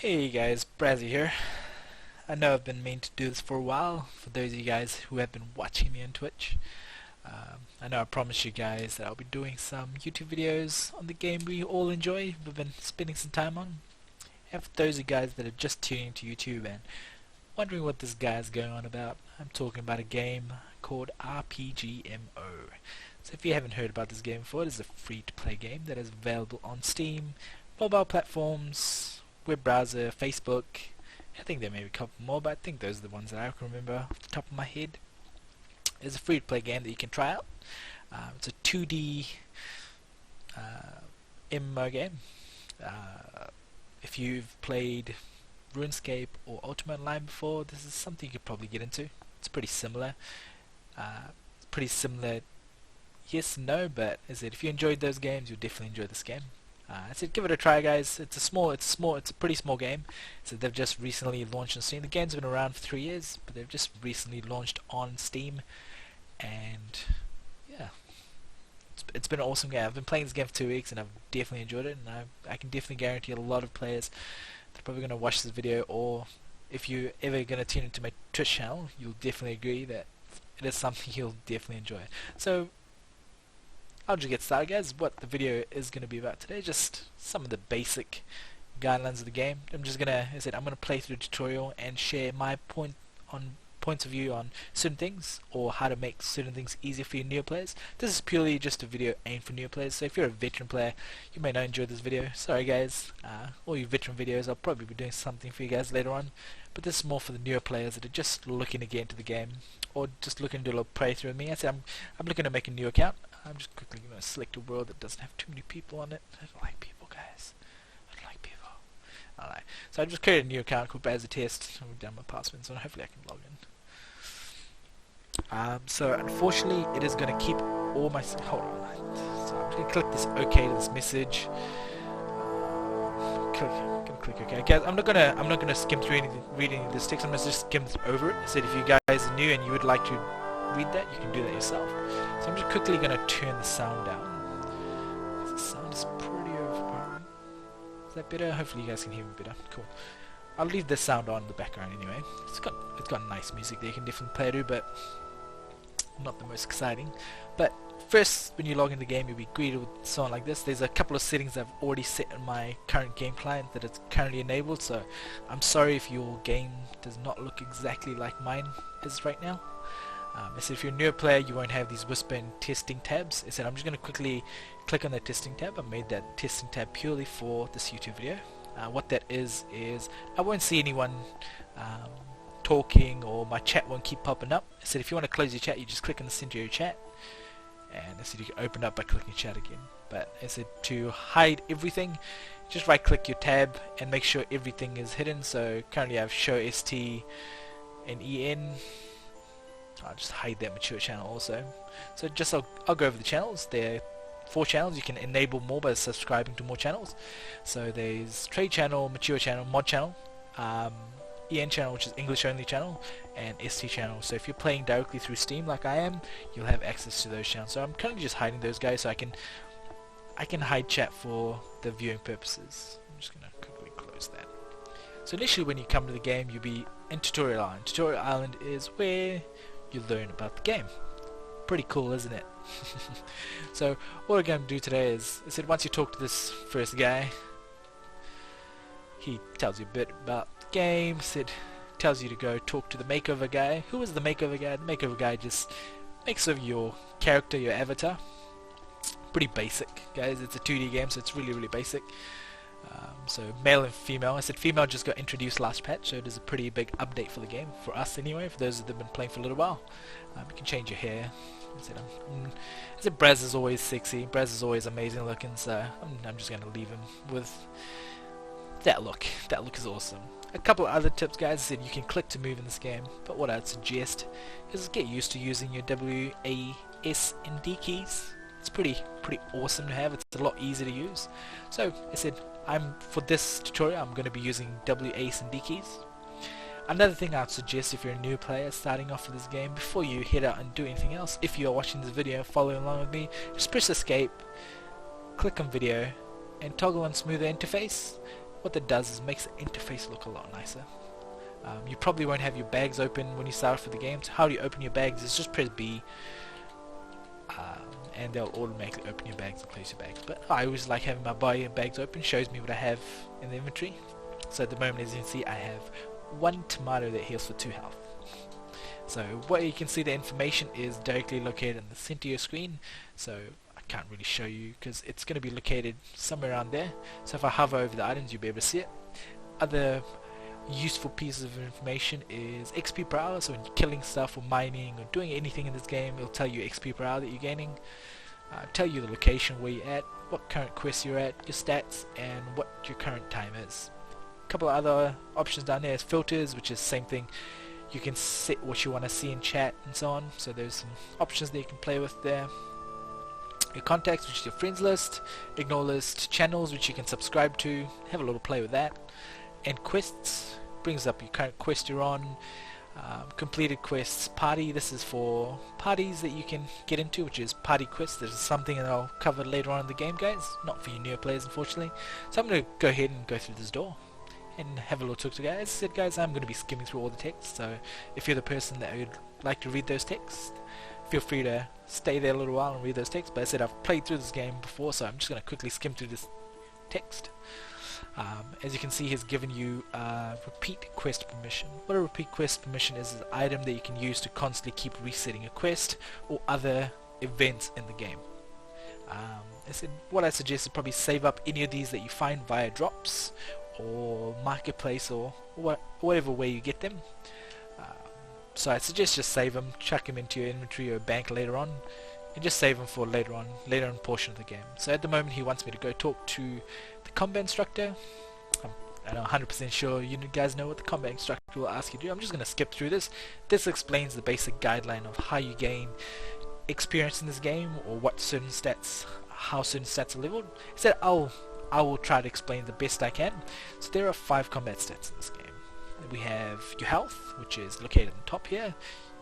Hey guys, Brazzy here. I know I've been meaning to do this for a while, for those of you guys who have been watching me on Twitch. I know I promised you guys that I'll be doing some YouTube videos on the game we all enjoy, we've been spending some time on. And for those of you guys that are just tuning to YouTube and wondering what this guy is going on about, I'm talking about a game called RPGMO. So if you haven't heard about this game before, it is a free-to-play game that is available on Steam, mobile platforms, web browser, Facebook. I think there may be a couple more, but I think those are the ones that I can remember off the top of my head. It's a free-to-play game that you can try out. It's a 2D MMO game. If you've played RuneScape or Ultimate Online before, this is something you could probably get into. It's pretty similar. Yes and no, but as I said, if you enjoyed those games, you'll definitely enjoy this game. I said give it a try, guys. It's a pretty small game. So they've just recently launched on Steam. The game's been around for 3 years, but they've just recently launched on Steam, and yeah, it's been an awesome game. I've been playing this game for 2 weeks, and I've definitely enjoyed it. And I can definitely guarantee a lot of players that are probably going to watch this video, or if you're ever going to tune into my Twitch channel, you'll definitely agree that it is something you'll definitely enjoy. So I'll just get started, guys. What the video is going to be about today, just some of the basic guidelines of the game. I'm gonna play through the tutorial and share my points of view on certain things, or how to make certain things easier for your new players. This is purely just a video aimed for new players, so if you're a veteran player, you may not enjoy this video. Sorry guys, all you veteran videos, I'll probably be doing something for you guys later on, but this is more for the newer players that are just looking to get into the game, or just looking to do a little playthrough with me. I said I'm looking to make a new account. I'm just quickly going to select a world that doesn't have too many people on it. I don't like people, guys. I don't like people. Alright, so I just created a new account called Baz Test. I've done my password, so hopefully I can log in. So unfortunately, it is going to keep all my... Hold on. So I'm going to click this OK to this message. Click OK. Guys, I'm not gonna skim through anything, read any of this text. I'm gonna just skim over it. I said if you guys are new and you would like to read that, you can do that yourself. So I'm just quickly going to turn the sound down. The sound is pretty overpowering. Is that better? Hopefully you guys can hear me better. Cool. I'll leave the sound on in the background anyway. It's got nice music there. You can definitely play to, but not the most exciting. But first, when you log in the game, you'll be greeted with something like this. There's a couple of settings I've already set in my current game client that it's currently enabled. So I'm sorry if your game does not look exactly like mine is right now. I said if you're a newer player, you won't have these whisper and testing tabs. I said I'm just going to quickly click on the testing tab. I made that testing tab purely for this YouTube video. What that is I won't see anyone talking, or my chat won't keep popping up. I said if you want to close your chat, you just click on the center of your chat, and I said you can open up by clicking chat again. But I said to hide everything, just right click your tab and make sure everything is hidden. So currently I have show ST and EN. I'll just hide that mature channel also. So just I'll go over the channels. There are 4 channels. You can enable more by subscribing to more channels. So there's trade channel, mature channel, mod channel, EN channel, which is English only channel, and ST channel. So if you're playing directly through Steam like I am, you'll have access to those channels. So I'm currently just hiding those guys so I can hide chat for the viewing purposes. I'm just gonna quickly close that. So initially when you come to the game, you'll be in Tutorial Island. Tutorial Island is where you learn about the game. Pretty cool, isn't it? So what we're going to do today is, I said once you talk to this first guy, he tells you a bit about the game. Tells you to go talk to the makeover guy. Who is the makeover guy? The makeover guy just makes over your character, your avatar. Pretty basic, guys. It's a 2D game, so it's really basic. So male and female. I said female just got introduced last patch, so it is a pretty big update for the game, for us anyway, for those that have been playing for a little while. You can change your hair. I said Braz is always sexy, Braz is always amazing looking, so I'm just going to leave him with that look. That look is awesome. A couple of other tips, guys. I said you can click to move in this game, but what I'd suggest is get used to using your W, A, S and D keys. It's pretty awesome to have. It's a lot easier to use. So I said for this tutorial I'm going to be using W, A, and D keys. Another thing I'd suggest if you're a new player starting off with this game, before you head out and do anything else, if you are watching this video following along with me, just press escape, click on video, and toggle on smoother interface. what that does is makes the interface look a lot nicer. You probably won't have your bags open when you start off with the game. So how do you open your bags? Is just press B, and they'll automatically open your bags and close your bags. But I always like having my bags open. Shows me what I have in the inventory. So at the moment, as you can see, I have 1 tomato that heals for 2 health. So what you can see, the information is directly located in the center of your screen. So I can't really show you because it's going to be located somewhere around there. So if I hover over the items, you'll be able to see it. Other useful pieces of information is XP per hour. So when you're killing stuff or mining or doing anything in this game, it'll tell you XP per hour that you're gaining. Tell you the location where you're at, what current quest you're at, your stats, and what your current time is. A couple of other options down there is filters, which is the same thing. You can set what you want to see in chat and so on. So there's some options that you can play with there. Your contacts, which is your friends list, ignore list, channels, which you can subscribe to, have a little play with that. And quests, brings up your current quest you're on, completed quests, party, this is for parties that you can get into, which is party quests. This is something that I'll cover later on in the game, guys, not for you newer players unfortunately. So I'm going to go ahead and go through this door and have a little talk to guys. As I said, guys, I'm going to be skimming through all the text, so if you're the person that would like to read those texts, feel free to stay there a little while and read those texts. But I said I've played through this game before, so I'm just going to quickly skim through this text. As you can see, he's given you repeat quest permission. What a repeat quest permission is an item that you can use to constantly keep resetting a quest or other events in the game. I said what I suggest is probably save up any of these that you find via drops or marketplace or whatever way you get them. So I suggest just save them, chuck them into your inventory or bank later on, and just save them for later on portion of the game. So at the moment he wants me to go talk to the combat instructor. I'm not 100% sure you guys know what the combat instructor will ask you to do. I'm just going to skip through this. This explains the basic guideline of how you gain experience in this game, or what certain stats, how certain stats are leveled. Instead, I will try to explain the best I can. So there are 5 combat stats in this game. We have your health, which is located on the top here,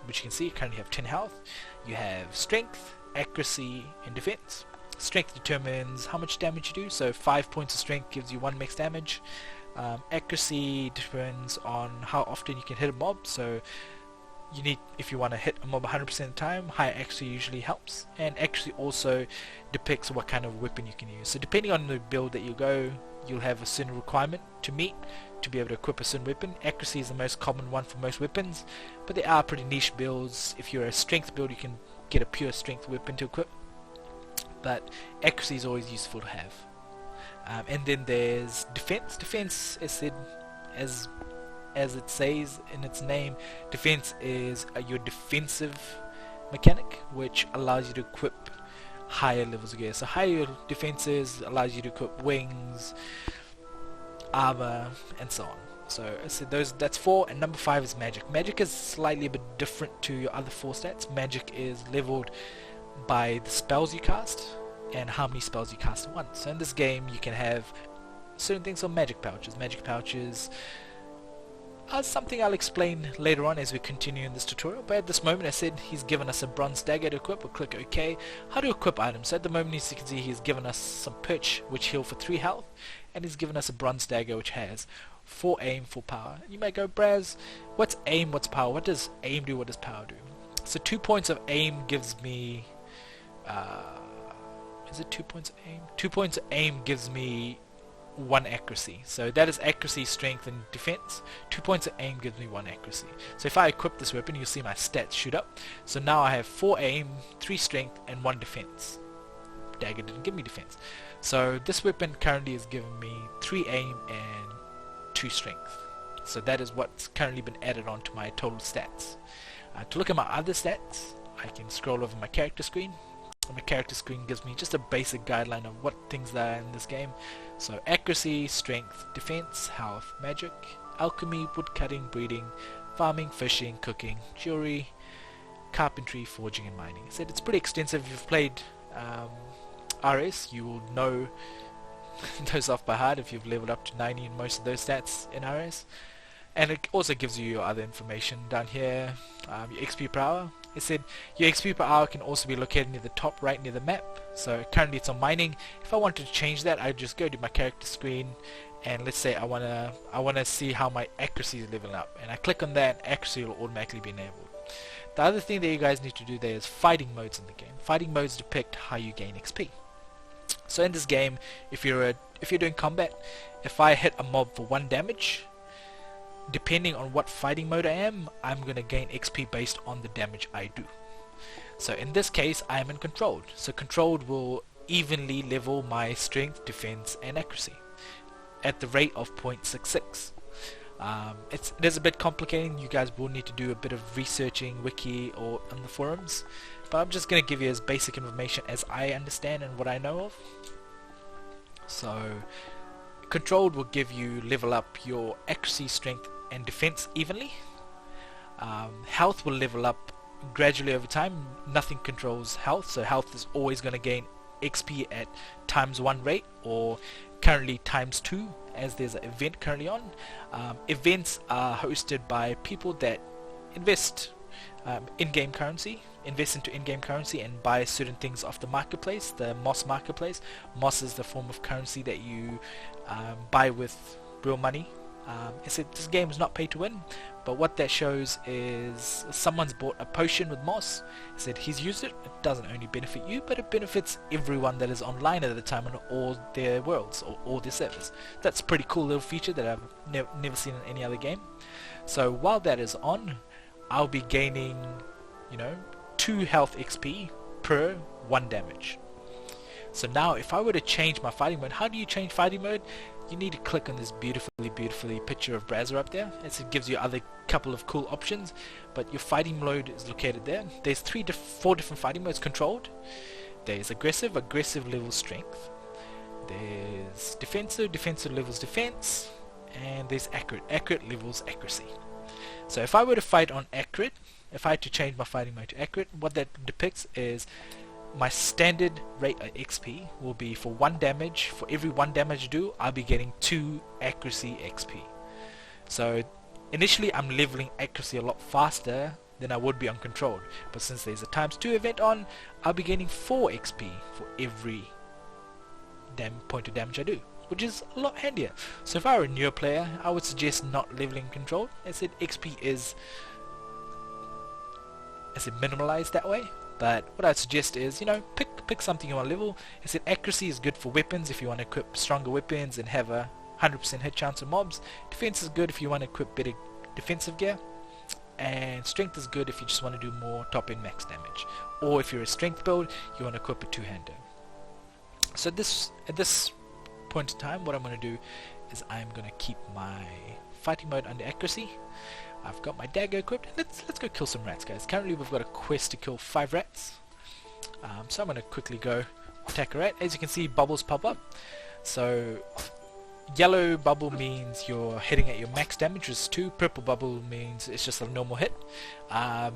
which you can see you currently have 10 health. You have strength, accuracy, and defense. Strength determines how much damage you do, so 5 points of strength gives you 1 max damage. Accuracy depends on how often you can hit a mob, so you need, if you want to hit a mob 100% of the time, higher accuracy usually helps. And accuracy also depicts what kind of weapon you can use. So depending on the build that you go, you'll have a certain requirement to meet to be able to equip a certain weapon. Accuracy is the most common one for most weapons, but there are pretty niche builds. If you're a strength build, you can get a pure strength weapon to equip, but accuracy is always useful to have. And then there's defense. Defense is said, as it says in its name, defense is your defensive mechanic, which allows you to equip higher levels of gear. So higher your defense is, allows you to equip wings, armor, and so on. So I said that's 4, and number 5 is magic. Magic is slightly a bit different to your other 4 stats. Magic is leveled by the spells you cast and how many spells you cast at once. So in this game you can have certain things called magic pouches. Magic pouches are something I'll explain later on as we continue in this tutorial, but at this moment I said he's given us a bronze dagger to equip. We'll click OK. How to equip items. So at the moment, as you can see, he's given us some perch which heal for 3 health, and he's given us a bronze dagger which has 4 aim, 4 power. You may go, Braz, what's aim, what's power? What does aim do, what does power do? So 2 points of aim gives me is it 2 points of aim? 2 points of aim gives me 1 accuracy. So that is accuracy, strength, and defense. 2 points of aim gives me 1 accuracy. So if I equip this weapon, you'll see my stats shoot up. So now I have 4 aim, 3 strength, and 1 defense. Dagger didn't give me defense. So this weapon currently is giving me 3 aim and 2 strength. So that is what's currently been added on to my total stats. To look at my other stats, I can scroll over my character screen. My character screen gives me just a basic guideline of what things there are in this game. So accuracy, strength, defense, health, magic, alchemy, woodcutting, breeding, farming, fishing, cooking, jewelry, carpentry, forging, and mining. I said it's pretty extensive. If you've played RS, you will know those off by heart if you've leveled up to 90 in most of those stats in RS. And it also gives you your other information down here, your XP per hour. It said your XP per hour can also be located near the top right near the map. So currently it's on mining. If I wanted to change that, I'd just go to my character screen and let's say I wanna see how my accuracy is leveling up, and I click on that, accuracy will automatically be enabled. The other thing that you guys need to do there is fighting modes in the game. Fighting modes depict how you gain XP. So in this game, if you're doing combat, if I hit a mob for 1 damage, depending on what fighting mode I am, I'm gonna gain XP based on the damage I do. So in this case, I am in controlled. So controlled will evenly level my strength, defense, and accuracy at the rate of 0.66. It is a bit complicating. You guys will need to do a bit of researching, wiki, or on the forums, but I'm just going to give you as basic information as I understand and what I know of. So controlled will give you level up your accuracy, strength, and defense evenly. Health will level up gradually over time. Nothing controls health, so health is always going to gain XP at ×1 rate, or currently ×2, as there's an event currently on. Events are hosted by people that invest in-game currency, invest into in-game currency and buy certain things off the marketplace, the Moss marketplace. Moss is the form of currency that you buy with real money. This game is not pay to win, but what that shows is someone's bought a potion with Moss. Said he's used it. It doesn't only benefit you, but it benefits everyone that is online at the time on all their worlds or all their servers. That's a pretty cool little feature that I've never seen in any other game. So while that is on, I'll be gaining, 2 health XP per 1 damage. So now if I were to change my fighting mode, how do you change fighting mode? You need to click on this beautifully picture of Brazzer up there. It gives you other couple of cool options, but your fighting mode is located there. There's 4 different fighting modes controlled. There's aggressive levels strength. There's defensive levels defense, and there's accurate levels accuracy. So if I were to fight on accurate, if I had to change my fighting mode to accurate, what that depicts is my standard rate of XP will be for 1 damage. For every 1 damage I do, I'll be getting 2 accuracy XP. So initially I'm leveling accuracy a lot faster than I would be uncontrolled, but since there's a ×2 event on, I'll be getting 4 XP for every point of damage I do, which is a lot handier. So if I were a newer player, I would suggest not leveling controlled. I said XP is minimalized that way. But what I'd suggest is, pick something you want to level. I said accuracy is good for weapons if you want to equip stronger weapons and have a 100% hit chance on mobs. Defense is good if you want to equip better defensive gear. And strength is good if you just want to do more top-end max damage. Or if you're a strength build, you want to equip a 2-hander. So at this point in time, what I'm going to do is I'm going to keep my fighting mode under accuracy. I've got my dagger equipped. Let's go kill some rats, guys. Currently we've got a quest to kill 5 rats. So I'm going to quickly go attack a rat. As you can see, bubbles pop up. So yellow bubble means you're hitting at your max damage, which is 2. Purple bubble means it's just a normal hit.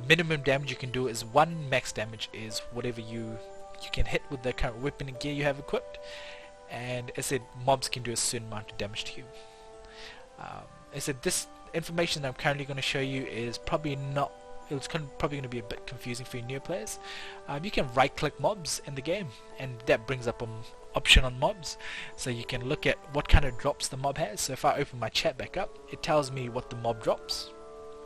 Minimum damage you can do is 1. Max damage is whatever you can hit with the current weapon and gear you have equipped. And as I said, mobs can do a certain amount of damage to you. As I said, this information that I'm currently going to show you is probably probably going to be a bit confusing for you new players. You can right click mobs in the game, and that brings up an option on mobs, so you can look at what kind of drops the mob has. So if I open my chat back up, it tells me what the mob drops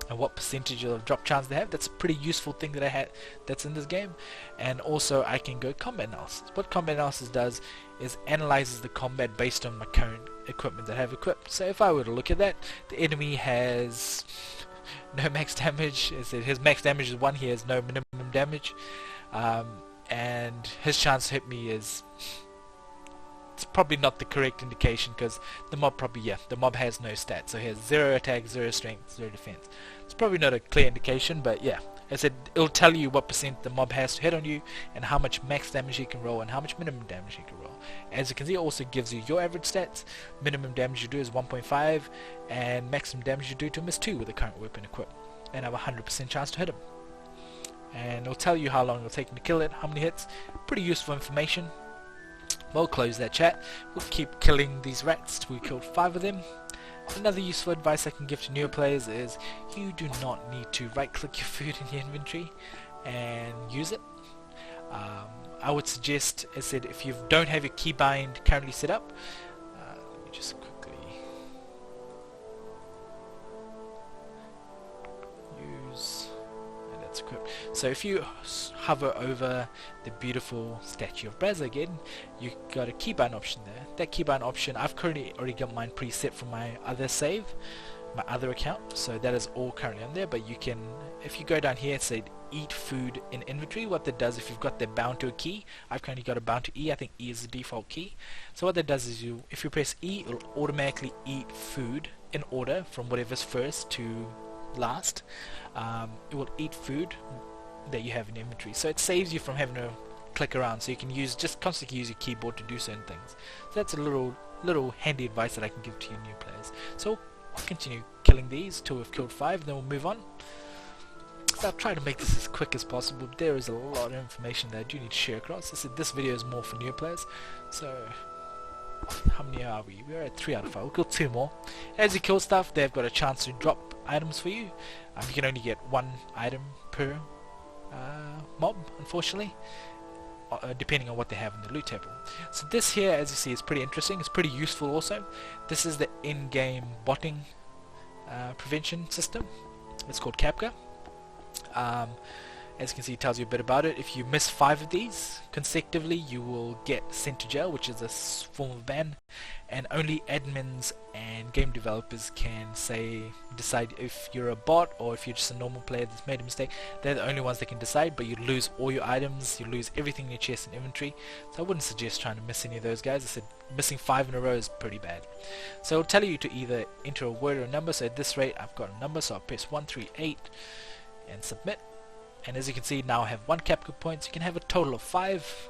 and what percentage of drop chance they have. That's a pretty useful thing that I had that's in this game. And also I can go combat analysis. What combat analysis does is analyzes the combat based on my current equipment that I have equipped. So if I were to look at that, the enemy has no max damage. His max damage is 1, he has no minimum damage, and his chance to hit me is, it's probably not the correct indication, because the mob has no stats. So he has 0 attack, 0 strength, 0 defense. It's probably not a clear indication, but yeah, as I said, it'll tell you what percent the mob has to hit on you, and how much max damage he can roll, and how much minimum damage he can roll. As you can see, it also gives you your average stats. Minimum damage you do is 1.5, and maximum damage you do to him is 2 with the current weapon equipped, and have a 100% chance to hit him. And it'll tell you how long it'll take him to kill it, how many hits. Pretty useful information. We'll close that chat. We'll keep killing these rats till we killed 5 of them. Another useful advice I can give to newer players is you do not need to right click your food in your inventory and use it. I would suggest, as I said, if you don't have your keybind currently set up, let me just quickly So if you hover over the beautiful statue of Braz again, you got a keybind option there. That keybind option, I've currently already got mine preset from my other save, my other account, so that is all currently on there. But you can, if you go down here, say eat food in inventory, what that does, if you've got that bound to a key, I've currently got it bound to E, I think E is the default key. So what that does is, if you press E, it'll automatically eat food in order from whatever's first to last. It will eat food that you have in inventory, so it saves you from having to click around, so you can just constantly use your keyboard to do certain things. So that's a little handy advice that I can give to you new players. So I'll continue killing these till we've killed 5, then we'll move on. So I'll try to make this as quick as possible, but there is a lot of information that I do need to share across. I said this video is more for new players, so how many are we? We're at 3 out of 5, we'll kill 2 more. As you kill stuff, they've got a chance to drop items for you. You can only get 1 item per mob, unfortunately, depending on what they have in the loot table. So this here, as you see, is pretty interesting. It's pretty useful also. This is the in-game botting prevention system. It's called Capca. As you can see, it tells you a bit about it. If you miss 5 of these consecutively, you will get sent to jail, which is a form of ban, and only admins and game developers can decide if you're a bot or if you're just a normal player that's made a mistake. They're the only ones that can decide, but you lose all your items, you lose everything in your chest and inventory, so I wouldn't suggest trying to miss any of those guys. I said missing 5 in a row is pretty bad. So it'll tell you to either enter a word or a number. So at this rate I've got a number, so I'll press 138 and submit. And as you can see, now I have 1 Capca points. You can have a total of 5,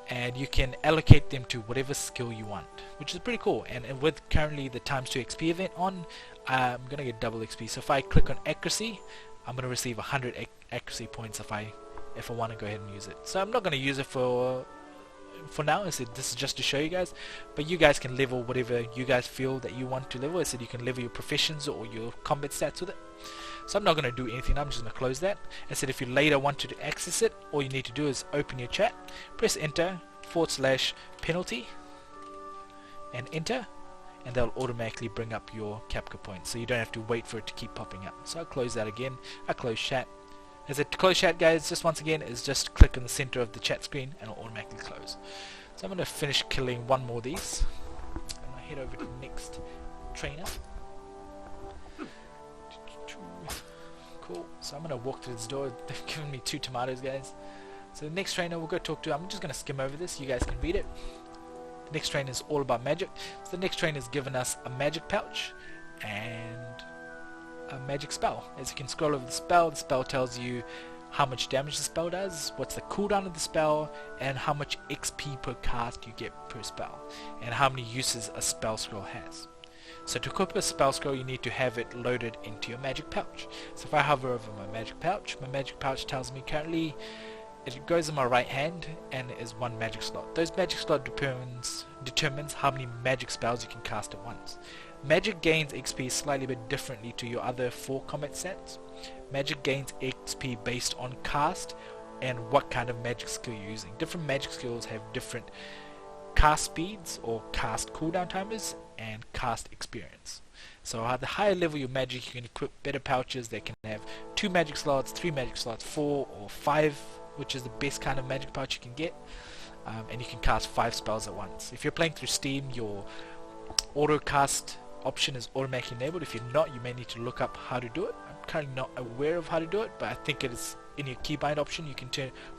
and you can allocate them to whatever skill you want, which is pretty cool. And with currently the times 2 XP event on, I'm gonna get double XP. So if I click on accuracy, I'm gonna receive 100 accuracy points if I want to go ahead and use it. So I'm not gonna use it for now. I said this is just to show you guys, but you guys can level whatever you guys feel that you want to level. I said you can level your professions or your combat stats with it. So I'm not going to do anything, I'm just going to close that. I said if you later want to access it, all you need to do is open your chat, press enter / penalty and enter, and they'll automatically bring up your Capca points, so you don't have to wait for it to keep popping up. So I'll close that again. I close chat. As it to close chat, guys, just once again is just click in the center of the chat screen and it'll automatically close. So I'm going to finish killing 1 more of these. I'm going to head over to the next trainer. Cool. So I'm going to walk through this door. They've given me 2 tomatoes, guys. So the next trainer we'll go talk to, I'm just going to skim over this, you guys can read it. The next trainer is all about magic. So the next trainer has given us a magic pouch and a magic spell. As you can scroll over the spell tells you how much damage the spell does, what's the cooldown of the spell, and how much XP per cast you get per spell, and how many uses a spell scroll has. So to equip a spell scroll, you need to have it loaded into your magic pouch. So if I hover over my magic pouch tells me currently it goes in my right hand and is 1 magic slot. Those magic slot determines how many magic spells you can cast at once. Magic gains XP slightly bit differently to your other 4 combat sets. Magic gains XP based on cast and what kind of magic skill you're using. Different magic skills have different cast speeds or cast cooldown timers and cast experience. So at the higher level your magic, you can equip better pouches that can have 2 magic slots, 3 magic slots, 4 or 5, which is the best kind of magic pouch you can get, and you can cast 5 spells at once. If you're playing through Steam, your auto cast option is automatically enabled. If you're not, you may need to look up how to do it. I'm currently not aware of how to do it, but I think it is in your keybind option. You can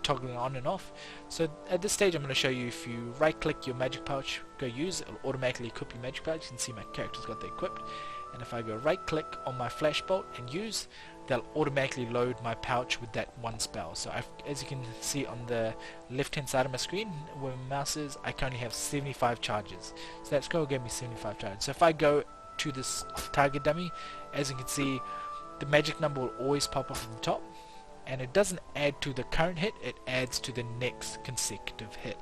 toggle it on and off. So at this stage I'm going to show you, if you right click your magic pouch, go use, it'll automatically equip your magic pouch. You can see my character's got that equipped, and if I go right click on my flashbolt and use, they'll automatically load my pouch with that 1 spell. So as you can see on the left hand side of my screen where my mouse is, I currently have 75 charges. So that scroll gave me 75 charges. So if I go to this target dummy, as you can see, the magic number will always pop up at the top, and it doesn't add to the current hit, it adds to the next consecutive hit.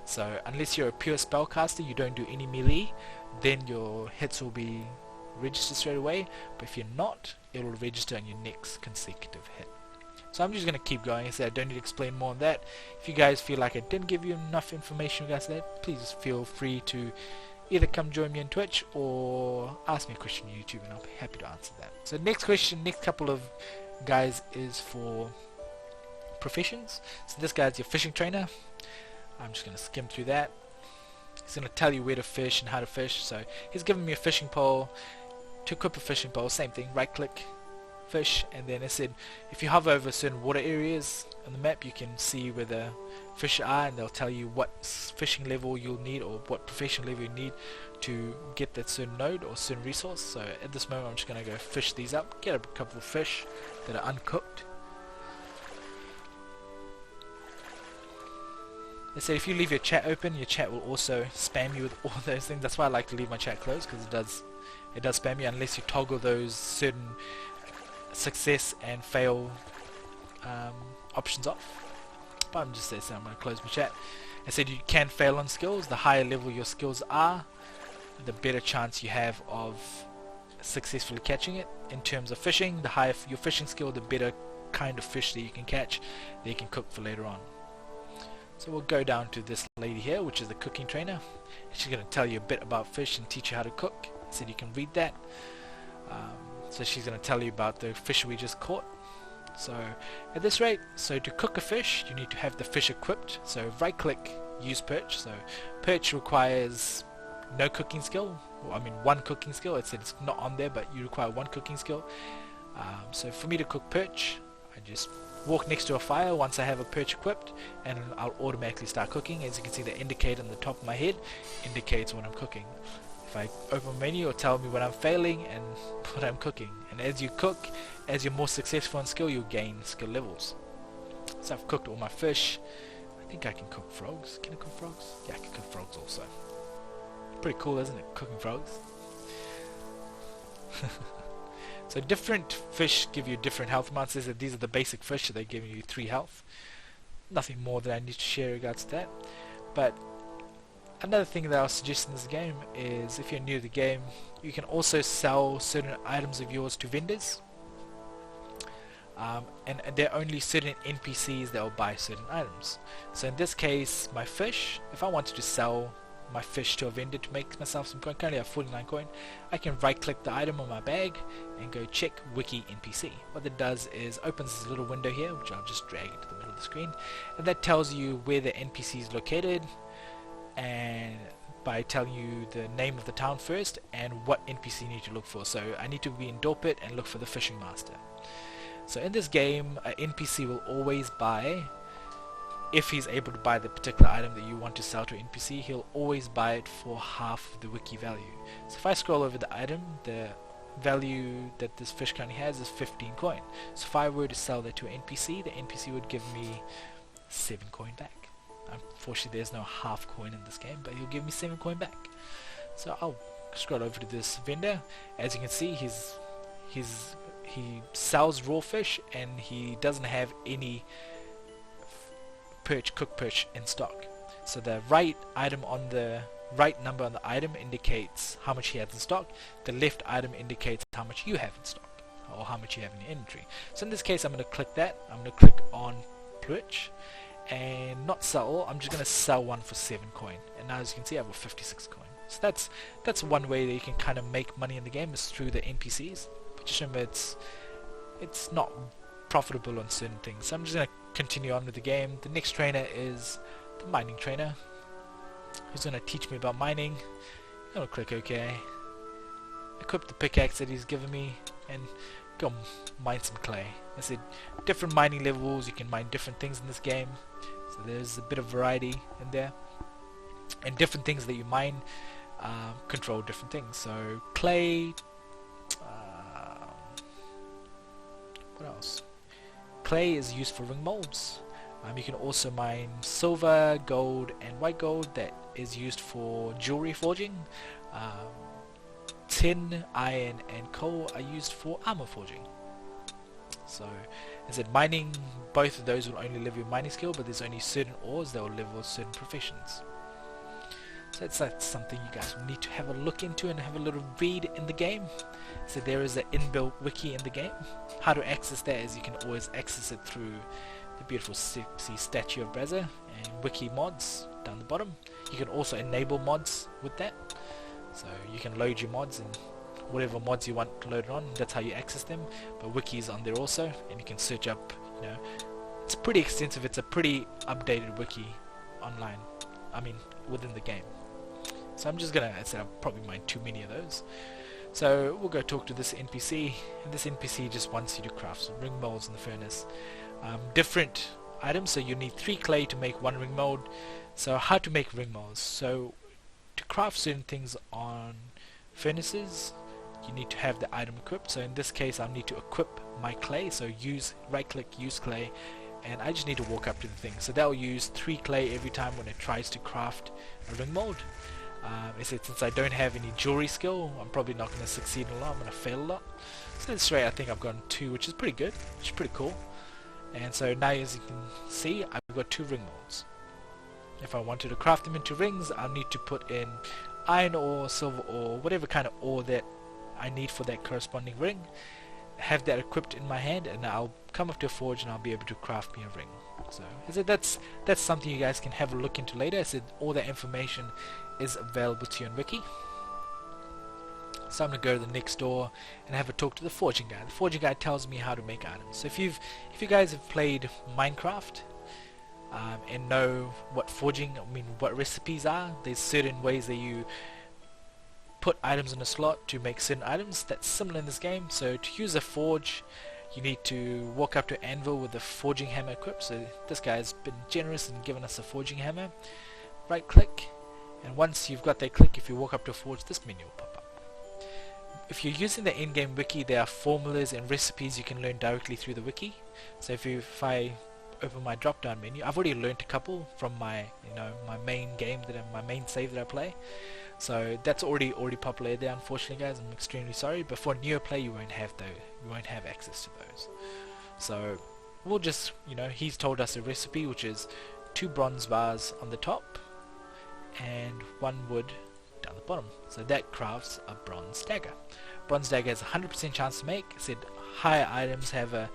So unless you're a pure spellcaster, you don't do any melee, then your hits will be registered straight away, but if you're not, it will register on your next consecutive hit. So I'm just going to keep going. I said I don't need to explain more on that. If you guys feel like I didn't give you enough information regards to that, please feel free to either come join me on Twitch or ask me a question on YouTube and I'll be happy to answer that. So next question, next couple of guys is for professions. So this guy's your fishing trainer. I'm just going to skim through that. He's going to tell you where to fish and how to fish. So he's given me a fishing pole. To equip a fishing pole, same thing, right click, fish, and then it said if you hover over certain water areas on the map you can see where the fish are, and they'll tell you what fishing level you'll need or what profession level you need to get that certain node or certain resource. So at this moment I'm just going to go fish these up, get a couple of fish that are uncooked. They say if you leave your chat open, your chat will also spam you with all those things. That's why I like to leave my chat closed, because it does spam you unless you toggle those certain success and fail options off. But I'm just saying, I'm going to close my chat. I said you can fail on skills. The higher level your skills are, the better chance you have of successfully catching it. In terms of fishing, the higher your fishing skill, the better kind of fish that you can catch that you can cook for later on. So we'll go down to this lady here, which is the cooking trainer. She's going to tell you a bit about fish and teach you how to cook. So you can read that. So she's going to tell you about the fish we just caught. So at this rate, so to cook a fish you need to have the fish equipped. So right click, use perch. So perch requires no cooking skill, well, I mean one cooking skill. It said it's not on there, but you require one cooking skill. So for me to cook perch, I just walk next to a fire once I have a perch equipped, and I'll automatically start cooking. As you can see, the indicator on the top of my head indicates when I'm cooking. If I open a menu, it'll tell me when I'm failing and what I'm cooking. And as you cook, as you're more successful in skill, you'll gain skill levels. So I've cooked all my fish. I think I can cook frogs. Can I cook frogs? Yeah, I can cook frogs also. Pretty cool, isn't it? Cooking frogs. So different fish give you different health amounts. These are the basic fish, so they give you 3 health. Nothing more that I need to share in regards to that. But another thing that I'll suggest in this game is, if you're new to the game, you can also sell certain items of yours to vendors. And there are only certain NPCs that will buy certain items. So in this case, my fish, if I wanted to sell my fish to a vendor to make myself some coin, currently I have 49 coin, I can right click the item on my bag and go check wiki NPC. What that does is opens this little window here, which I'll just drag into the middle of the screen, and that tells you where the NPC is located, and by telling you the name of the town first and what NPC you need to look for. So I need to be in Dorpit and look for the fishing master. So in this game, an NPC will always buy, if he's able to buy the particular item that you want to sell to an NPC, he'll always buy it for half of the wiki value. So if I scroll over the item, the value that this fish currently has is 15 coin. So if I were to sell that to an NPC, the NPC would give me 7 coin back. Unfortunately there's no half coin in this game, but he'll give me 7 coin back. So I'll scroll over to this vendor. As you can see, he sells raw fish and he doesn't have any cooked perch in stock. So the right item on the right number on the item indicates how much he has in stock. The left item indicates how much you have in stock, or how much you have in your inventory. So in this case I'm going to click that. I'm going to click on perch and not sell all. I'm just going to sell one for 7 coin, and now as you can see I have 56 coin. So that's one way that you can kind of make money in the game, is through the NPCs. But just remember, it's not profitable on certain things. So I'm just going to continue on with the game. The next trainer is the mining trainer, who's going to teach me about mining. I'm going to click OK, equip the pickaxe that he's given me, and go mine some clay. I said different mining levels, you can mine different things in this game, so there's a bit of variety in there, and different things that you mine control different things. So clay, what else? Clay is used for ring molds. You can also mine silver, gold and white gold, that is used for jewelry forging. Tin, iron and coal are used for armor forging. So as I said, mining, both of those will only level your mining skill, but there's only certain ores that will level certain professions. So that's something you guys will need to have a look into and have a little read in the game. So there is an inbuilt wiki in the game. How to access that is you can always access it through the beautiful sexy statue of Brazza and wiki mods down the bottom. You can also enable mods with that. So you can load your mods and whatever mods you want loaded on, that's how you access them. But wiki is on there also, and you can search up, It's pretty extensive. It's a pretty updated wiki online. I mean, within the game. So I'm just gonna, I said I'll probably mine too many of those. So we'll go talk to this NPC, and this NPC just wants you to craft some ring molds in the furnace. Different items, so you need 3 clay to make 1 ring mold. So how to make ring molds? So to craft certain things on furnaces, you need to have the item equipped. So in this case I'll need to equip my clay, so right click, use clay, and I just need to walk up to the thing. So that will use 3 clay every time when it tries to craft a ring mold. I said since I don't have any jewelry skill, I'm probably not going to succeed a lot, I'm going to fail a lot. So this rate I think I've gotten 2, which is pretty good, which is pretty cool. And so now as you can see, I've got 2 ring molds. If I wanted to craft them into rings, I'll need to put in iron ore, silver ore, whatever kind of ore that I need for that corresponding ring. Have that equipped in my hand, and I'll come up to a forge and I'll be able to craft me a ring. So I said that's something you guys can have a look into later. I said all that information is available to you on Wiki. So I'm going to go to the next door and have a talk to the forging guy. The forging guy tells me how to make items. So if you guys have played Minecraft and know what forging, what recipes are, there's certain ways that you put items in a slot to make certain items. That's similar in this game. So to use a forge, you need to walk up to an anvil with the forging hammer equipped. So this guy's been generous and given us a forging hammer. Right click, and once you've got that click, if you walk up to a forge, this menu will pop up. If you're using the in-game wiki, there are formulas and recipes you can learn directly through the wiki. So if I open my drop-down menu, I've already learned a couple from my my main game my main save that I play. So that's already populated there. Unfortunately, guys, I'm extremely sorry. But for newer play, you won't have those. You won't have access to those. So we'll just he's told us a recipe, which is 2 bronze bars on the top and 1 wood down the bottom. So that crafts a bronze dagger. Bronze dagger has a 100% chance to make. I said higher items have a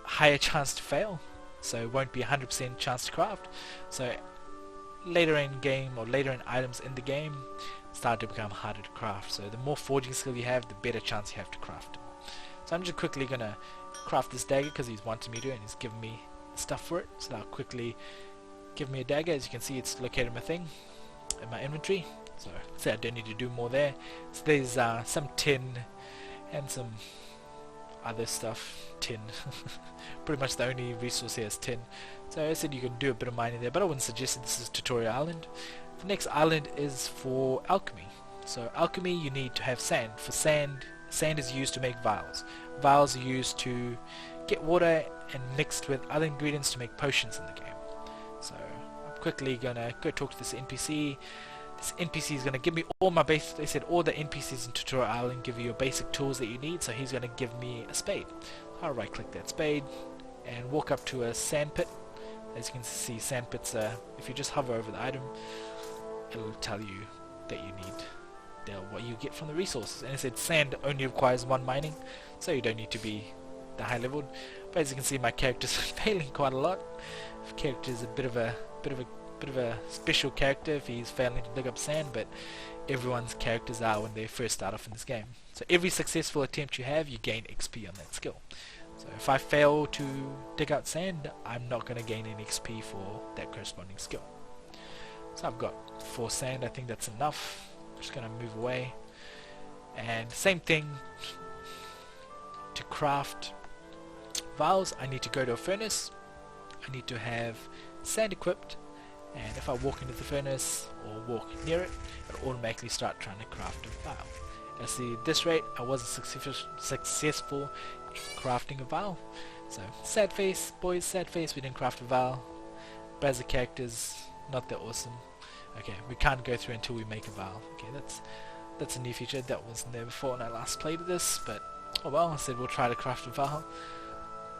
higher chance to fail, so it won't be a 100% chance to craft. So later in game, or later in items in the game, start to become harder to craft. So the more forging skill you have, the better chance you have to craft them. So I'm just quickly gonna craft this dagger because he's wanted me to, and he's given me stuff for it. So I'll quickly give me a dagger. As you can see, it's located in my thing, in my inventory. So I don't need to do more there. So there's some tin and some other stuff. Tin. Pretty much the only resource here is tin. So I said you can do a bit of mining there, but I wouldn't suggest it. This is tutorial island. The next island is for alchemy. So alchemy, you need to have sand. For sand is used to make vials. Vials are used to get water and mixed with other ingredients to make potions in the game. So I'm quickly gonna go talk to this NPC. This NPC is gonna give me all my basic. They said all the NPCs in tutorial island give you your basic tools that you need. So he's gonna give me a spade. I'll right click that spade and walk up to a sand pit. As you can see, sand pits are, if you just hover over the item, it'll tell you that you need what you get from the resources. And it said sand only requires 1 mining, so you don't need to be the high leveled. But as you can see, my character's failing quite a lot. The character is a bit of a special character if he's failing to dig up sand, but everyone's characters are when they first start off in this game. So every successful attempt you have, you gain XP on that skill. So if I fail to dig out sand, I'm not going to gain any XP for that corresponding skill. So I've got 4 sand, I think that's enough. I'm just going to move away. And same thing, to craft vials, I need to go to a furnace. I need to have sand equipped, and if I walk into the furnace or walk near it, it'll automatically start trying to craft a vial. As see, at this rate, I wasn't successful in crafting a vial. So sad face, boys, sad face. We didn't craft a vial. But as a character's not that awesome. Okay, we can't go through until we make a vial. Okay, that's a new feature that wasn't there before when I last played this. But oh well, I said we'll try to craft a vial.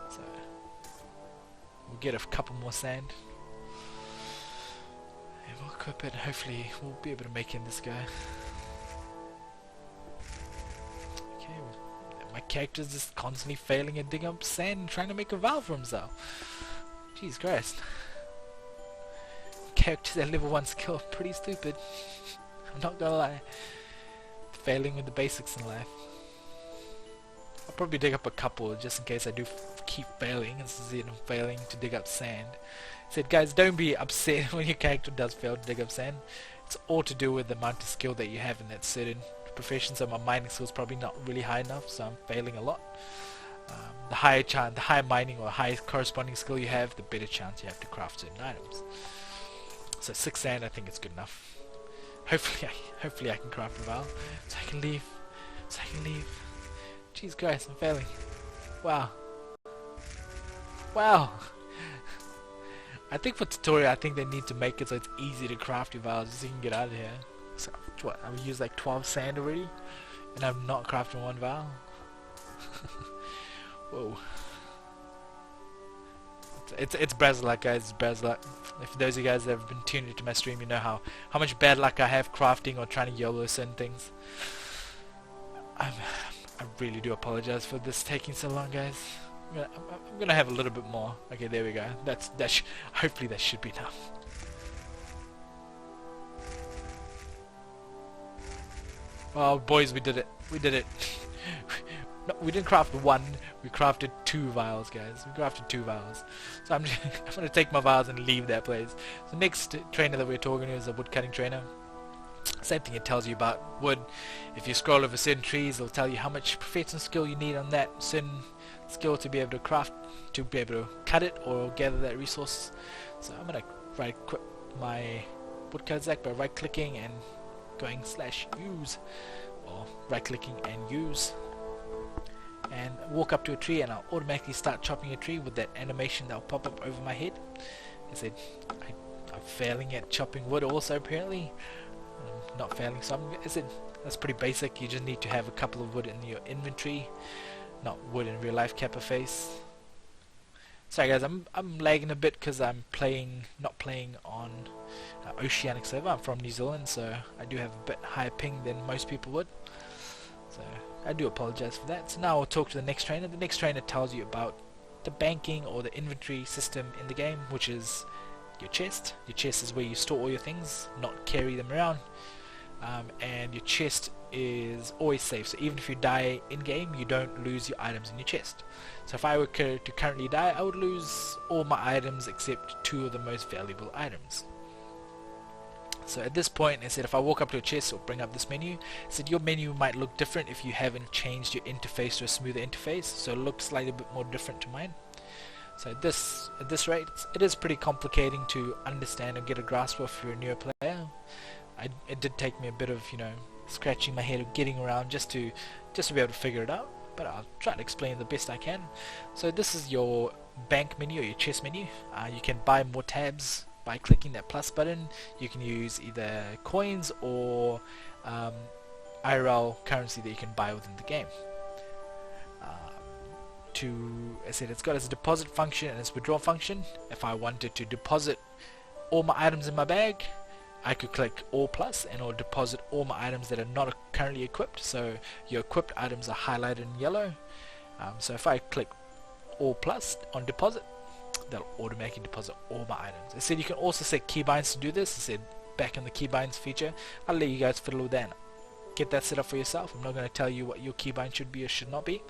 So we'll get a couple more sand. And we'll equip it, and hopefully we'll be able to make in this guy. Okay, my character's just constantly failing at digging up sand and trying to make a vial for himself. Jeez Christ. Characters at level 1 skill are pretty stupid. I'm not gonna lie. Failing with the basics in life. I'll probably dig up a couple just in case I do keep failing. This is it, I'm failing to dig up sand. I said, guys, don't be upset when your character does fail to dig up sand. It's all to do with the amount of skill that you have in that certain profession. So my mining skill is probably not really high enough, so I'm failing a lot. The higher mining or high corresponding skill you have, the better chance you have to craft certain items. So 6 sand, I think it's good enough. Hopefully I can craft a vial, so I can leave. Jeez Christ, I'm failing. Wow. I think for tutorial, I think they need to make it so it's easy to craft your vials so you can get out of here. So what? I've used like 12 sand already, and I've not crafted one vial. Whoa. It's bad luck, guys. It's bad luck. If those of you guys that have been tuned into my stream, you know how much bad luck I have crafting or trying to YOLO certain things. I really do apologize for this taking so long, guys. I'm gonna have a little bit more. Okay, there we go. Hopefully that should be enough. Oh, boys, we did it. No, we didn't craft one, we crafted 2 vials, guys. We crafted 2 vials. So I'm going to take my vials and leave that place. The next trainer that we're talking to is a woodcutting trainer. Same thing, it tells you about wood. If you scroll over certain trees, it'll tell you how much professional skill you need on that certain skill to be able to craft, to be able to cut it or gather that resource. So I'm going to right-click my woodcut stack by right-clicking and going /use, or right-clicking and use. And walk up to a tree, and I'll automatically start chopping a tree with that animation that'll pop up over my head. I said I'm failing at chopping wood also, apparently. I'm not failing, so that's pretty basic. You just need to have a couple of wood in your inventory, not wood in real life kappa face. Sorry guys, I'm lagging a bit because I'm not playing on Oceanic server. I'm from New Zealand, so I do have a bit higher ping than most people would. So I do apologize for that. So now we'll talk to the next trainer. The next trainer tells you about the banking or the inventory system in the game, which is your chest. Your chest is where you store all your things, not carry them around. And your chest is always safe. So even if you die in-game, you don't lose your items in your chest. So if I were to currently die, I would lose all my items except 2 of the most valuable items. So at this point, I said if I walk up to a chest, it'll bring up this menu. I said your menu might look different if you haven't changed your interface to a smoother interface, so it looks slightly a bit more different to mine. So at this rate, it is pretty complicating to understand and get a grasp of if you're a newer player. It did take me a bit of scratching my head or getting around just to be able to figure it out, but I'll try to explain the best I can. So this is your bank menu or your chest menu. You can buy more tabs by clicking that plus button. You can use either coins or IRL currency that you can buy within the game. I said it's got its deposit function and its withdraw function. If I wanted to deposit all my items in my bag, I could click all plus and it'll deposit all my items that are not currently equipped. So your equipped items are highlighted in yellow. So if I click all plus on deposit, that'll automatically deposit all my items. I said you can also set keybinds to do this. I said back in the keybinds feature, I'll let you guys fiddle with that. Get that set up for yourself. I'm not going to tell you what your keybind should be or should not be.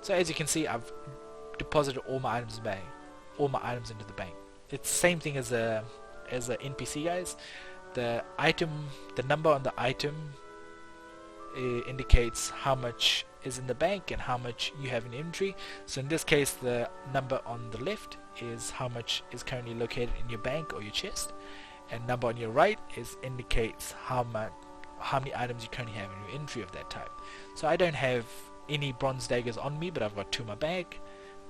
So as you can see, I've deposited all my items into the bank. It's the same thing as a NPC, guys. The number on the item indicates how much is in the bank and how much you have in inventory. So in this case, the number on the left is how much is currently located in your bank or your chest, and number on your right indicates how many items you currently have in your inventory of that type. So I don't have any bronze daggers on me, but I've got 2 in my bag,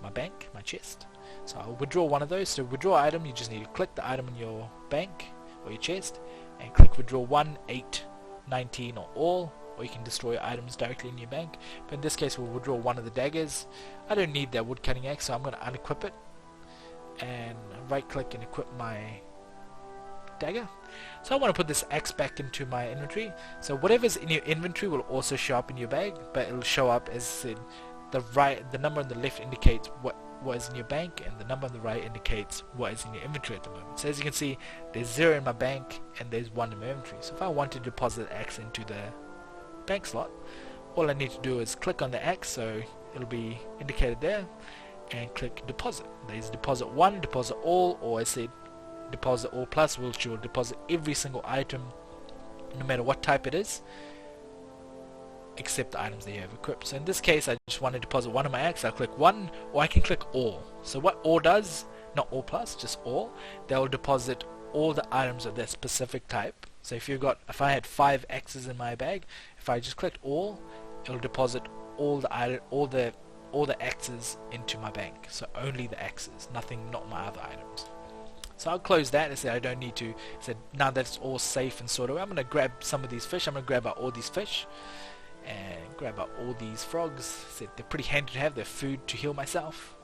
my chest. So I'll withdraw one of those. To withdraw item, you just need to click the item in your bank or your chest and click withdraw 1, 8, 19 or all, or you can destroy items directly in your bank. But in this case, we'll withdraw one of the daggers. I don't need that woodcutting axe, so I'm going to unequip it and right click and equip my dagger. So I want to put this axe back into my inventory. So whatever's in your inventory will also show up in your bag, but it'll show up as said, the number on the left indicates what is in your bank, and the number on the right indicates what is in your inventory at the moment. So as you can see, there's 0 in my bank and there's 1 in my inventory. So if I want to deposit the axe into the bank slot, all I need to do is click on the axe, so it'll be indicated there, and click deposit. There's deposit 1, deposit all, or I said deposit all plus, which will deposit every single item no matter what type it is, except the items that you have equipped. So in this case I just want to deposit one of my axe. I'll click 1, or I can click all. So what all does, not all plus, just all, they'll deposit all the items of that specific type. So if I had 5 axes in my bag, if I just clicked all, it'll deposit all the axes into my bank. So only the axes, nothing, not my other items. So I'll close that. I said I don't need to. I said now that it's all safe and sorted away, I'm gonna grab some of these fish. I'm gonna grab out all these fish and grab out all these frogs. I said they're pretty handy to have. They're food to heal myself.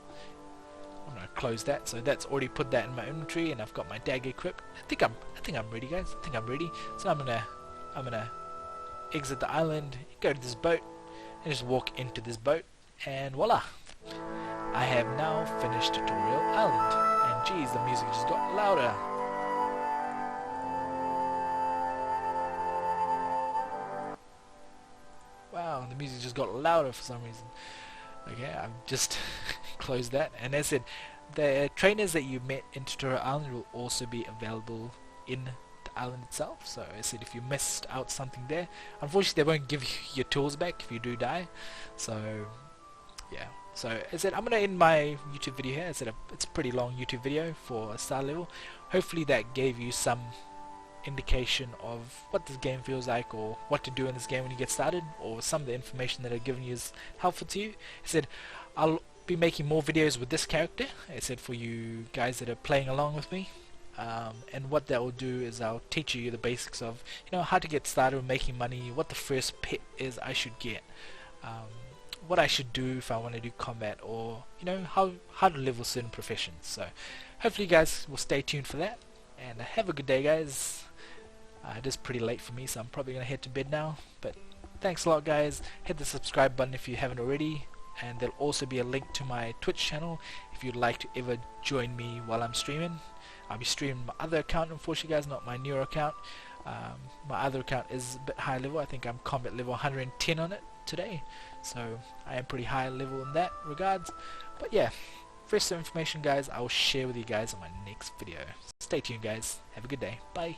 I'm gonna close that. So that's already put that in my inventory, and I've got my dagger equipped. I think I'm ready, guys. I think I'm ready. So I'm gonna exit the island, go to this boat, and just walk into this boat, and voila! I have now finished Tutorial Island. And geez, the music just got louder. Wow, the music just got louder for some reason. Okay, I've just closed that. And as I said, the trainers that you met in Tutorial Island will also be available in the island itself. So I said if you missed out something there, unfortunately they won't give you your tools back if you do die. So yeah. So as I said, I'm going to end my YouTube video here. I said it's a pretty long YouTube video for a start level. Hopefully that gave you some indication of what this game feels like, or what to do in this game when you get started, or some of the information that I've given you is helpful to you. I said I'll be making more videos with this character. I said for you guys that are playing along with me. And what that will do is I'll teach you the basics of how to get started with making money, what the first pet is I should get, what I should do if I want to do combat, or how to level certain professions. So hopefully you guys will stay tuned for that, and have a good day, guys. It is pretty late for me, so I'm probably gonna head to bed now, but thanks a lot, guys. Hit the subscribe button if you haven't already, and there'll also be a link to my Twitch channel if you'd like to ever join me while I'm streaming. I'll be streaming my other account, unfortunately, guys, not my newer account. My other account is a bit high level. I think I'm combat level 110 on it today, so I am pretty high level in that regards. But yeah, rest of the information, guys, I will share with you guys on my next video. Stay tuned, guys. Have a good day. Bye.